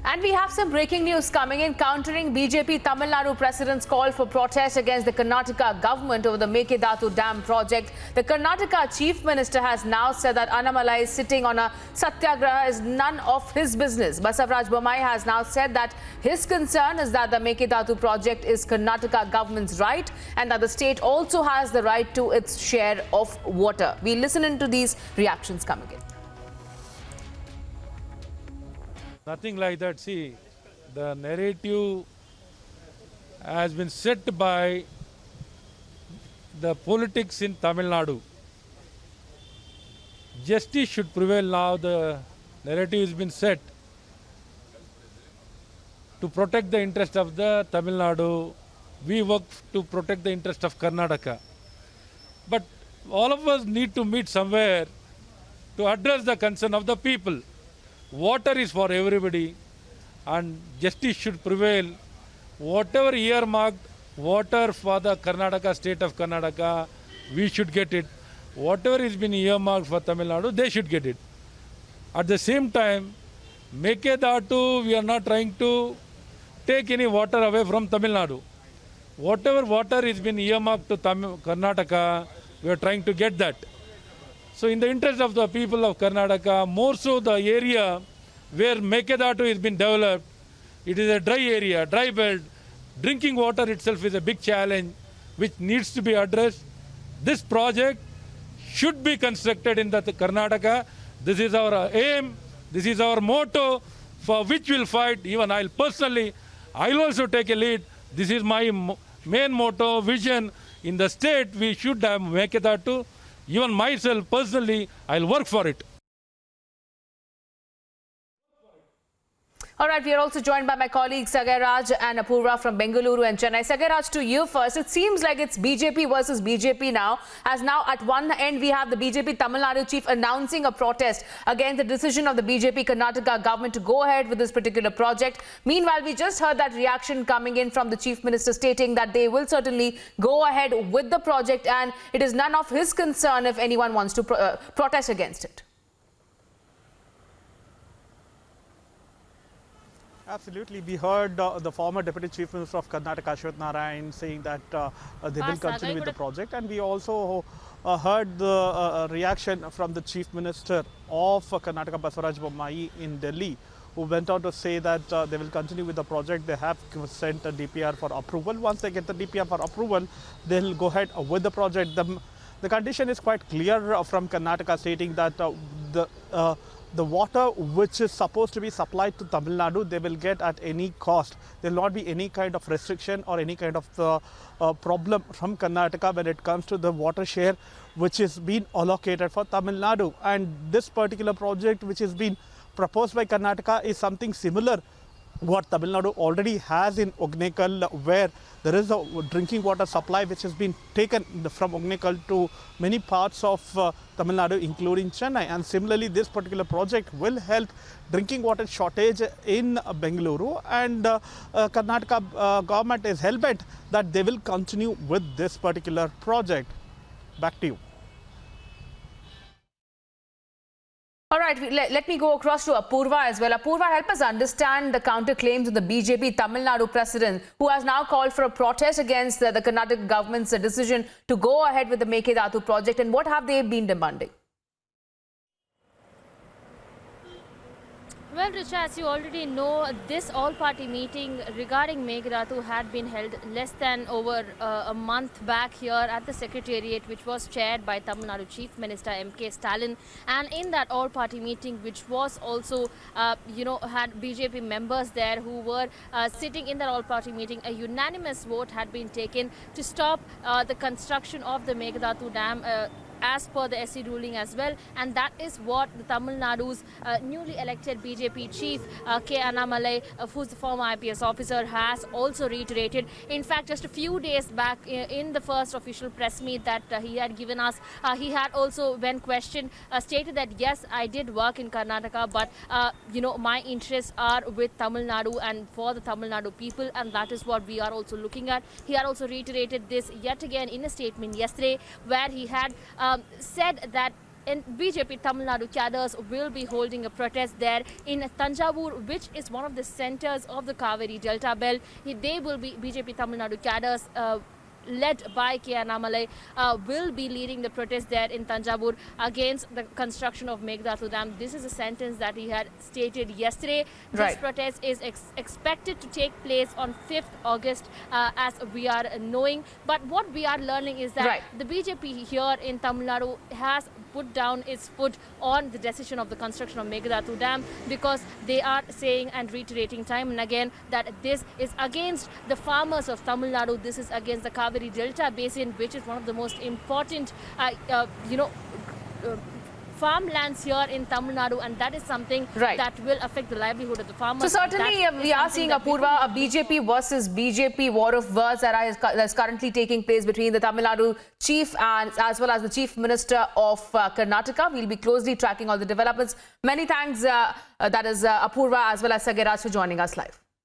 And we have some breaking news coming in, countering BJP Tamil Nadu President's call for protest against the Karnataka government over the Mekedatu Dam project. The Karnataka Chief Minister has now said that Annamalai sitting on a satyagraha is none of his business. Basavaraj Bommai has now said that his concern is that the Mekedatu project is Karnataka government's right and that the state also has the right to its share of water. We listen into these reactions coming in. Nothing like that. See, the narrative has been set by the politics in Tamil Nadu. Justice should prevail now. The narrative has been set to protect the interest of the Tamil Nadu. We work to protect the interest of Karnataka. But all of us need to meet somewhere to address the concern of the people. Water is for everybody and justice should prevail. Whatever earmarked water for the Karnataka, state of Karnataka, we should get it. Whatever is been earmarked for Tamil Nadu, they should get it. At the same time, Mekedatu, we are not trying to take any water away from Tamil Nadu. Whatever water is been earmarked to Karnataka, we are trying to get that. So in the interest of the people of Karnataka, more so the area where Mekedatu has been developed, it is a dry area, dry belt. Drinking water itself is a big challenge which needs to be addressed. This project should be constructed in the Karnataka. This is our aim, this is our motto for which we'll fight. Even I'll also take a lead. This is my main motto, vision. In the state, we should have Mekedatu. Even myself, personally, I'll work for it. All right, we are also joined by my colleagues Sagai Raj and Apurva from Bengaluru and Chennai. Sagai Raj, to you first. It seems like it's BJP versus BJP now, as now at one end we have the BJP Tamil Nadu chief announcing a protest against the decision of the BJP Karnataka government to go ahead with this particular project. Meanwhile, we just heard that reaction coming in from the chief minister stating that they will certainly go ahead with the project and it is none of his concern if anyone wants to protest against it. Absolutely. We heard the former Deputy Chief Minister of Karnataka, Ashwath Narayan, saying that they will continue with the project. And we also heard the reaction from the Chief Minister of Karnataka, Basavaraj Bommai, in Delhi, who went on to say that they will continue with the project. They have sent a DPR for approval. Once they get the DPR for approval, they'll go ahead with the project. The condition is quite clear from Karnataka, stating that the water which is supposed to be supplied to Tamil Nadu, they will get at any cost. There will not be any kind of restriction or any kind of problem from Karnataka when it comes to the water share which is being allocated for Tamil Nadu. And this particular project which is being proposed by Karnataka is something similar what Tamil Nadu already has in Ugnekal, where there is a drinking water supply which has been taken from Ugnekal to many parts of Tamil Nadu, including Chennai. And similarly, this particular project will help drinking water shortage in Bengaluru, and Karnataka government is hell-bent that they will continue with this particular project. Back to you. All right, let me go across to Apurva as well. Apurva, help us understand the counterclaims of the BJP Tamil Nadu president, who has now called for a protest against the Karnataka government's decision to go ahead with the Mekedatu project. And what have they been demanding? Well, Richa, as you already know, this all-party meeting regarding Mekedatu had been held less than over a month back here at the Secretariat, which was chaired by Tamil Nadu Chief Minister M.K. Stalin. And in that all-party meeting, which was also, had BJP members there who were sitting in that all-party meeting, a unanimous vote had been taken to stop the construction of the Mekedatu Dam as per the SC ruling as well, and that is what the Tamil Nadu's newly elected BJP chief K. Annamalai, who's the former IPS officer, has also reiterated. In fact, just a few days back in the first official press meet that he had given us, he had also, when questioned, stated that yes, I did work in Karnataka, but my interests are with Tamil Nadu and for the Tamil Nadu people, and that is what we are also looking at. He had also reiterated this yet again in a statement yesterday, where he had said that and BJP Tamil Nadu cadres will be holding a protest there in Thanjavur, which is one of the centers of the Kaveri Delta belt. They will be BJP Tamil Nadu cadres led by K. Annamalai will be leading the protest there in Thanjavur against the construction of Meghdatu Dam. This is a sentence that he had stated yesterday. This Right. protest is expected to take place on 5th August as we are knowing. But what we are learning is that Right. the BJP here in Tamil Nadu has put down its foot on the decision of the construction of Meghdatu Dam, because they are saying and reiterating time and again that this is against the farmers of Tamil Nadu. This is against the Kaveri Delta Basin, which is one of the most important, farmlands here in Tamil Nadu, and that is something Right. that will affect the livelihood of the farmers. So certainly That we is are something seeing, that we Apurva, a will- BJP versus BJP war of words that's currently taking place between the Tamil Nadu chief and as well as the chief minister of Karnataka. We'll be closely tracking all the developments. Many thanks, that is Apurva as well as Sagaraj, for joining us live.